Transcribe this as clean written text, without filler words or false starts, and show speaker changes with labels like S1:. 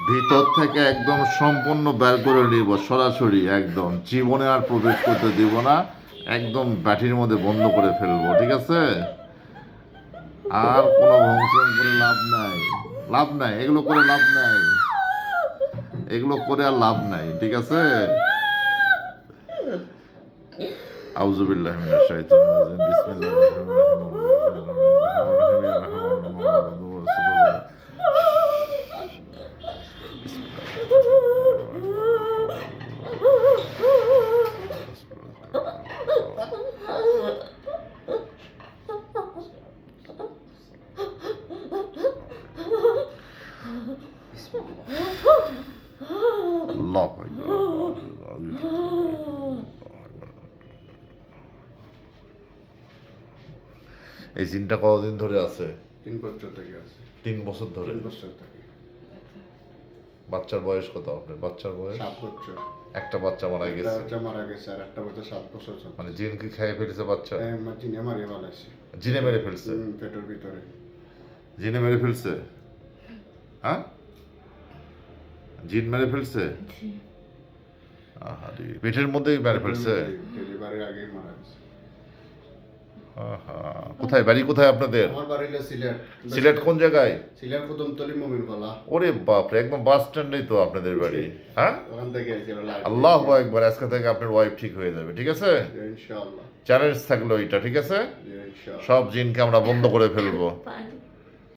S1: ভিতর থেকে একদম সম্পূর্ণ বের করে নিব, সরাসরি একদম জীবনে আর প্রবেশ করতে দিব না, একদম ব্যাটির মধ্যে বন্ধ করে ফেলবো, ঠিক আছে? আর কোনো ভংসন করে লাভ নাই, লাভ নাই, এগুলো করে লাভ নাই, এগুলো করে আর লাভ নাই, ঠিক আছে? আউযুবিল্লাহি মিনাশ শাইতানির রাজিম, বিসমিল্লাহির রহমানির রহিম। আল্লাহু আকবার। এই জিনটা কতদিন ধরে আছে?
S2: 3 বছর থেকে আছে।
S1: 3 বছর ধরে।
S2: 3 বছর থেকে।
S1: বাচ্চার বয়স কত আপনার? বাচ্চার বয়স
S2: 7 বছর।
S1: একটা বাচ্চা মারা
S2: একটা
S1: গেছে,
S2: বাচ্চা মারা গেছে আর একটা বাচ্চা 7 বছর চলছে।
S1: মানে জিন কি খেয়ে ফেলেছে বাচ্চা?
S2: জিনে মারিয়ে ফেলাইছে।
S1: জিনে মেরে ফেলছে?
S2: পেটের ভিতরে।
S1: জিনে মেরে ফেলছে? হ্যাঁ, জিন মেরে ফেলছে? আহারে, পেটের মধ্যেই মেরে ফেলছে?
S2: ডেলিভারির আগেই মারা গেছে।
S1: আহা, কোথায় বাড়ি, কোথায় আপনাদের?
S2: আমার বাড়ি হলো সিলেট।
S1: সিলেট কোন জায়গায়?
S2: সিলেট কদমতলী মোমিনগলা।
S1: ওরে বাপরে, একদম বাস স্ট্যান্ডেই তো আপনাদের বাড়ি। হ্যাঁ,
S2: ওখান থেকে এসে
S1: আল্লাহু আকবার। আজকে থেকে আপনার ওয়াইফ ঠিক হয়ে যাবে, ঠিক আছে?
S2: ইনশাআল্লাহ।
S1: চ্যালেঞ্জ থাকলো এটা, ঠিক আছে?
S2: ইনশাআল্লাহ।
S1: সব জিনকে আমরা বন্ধ করে ফেলবো।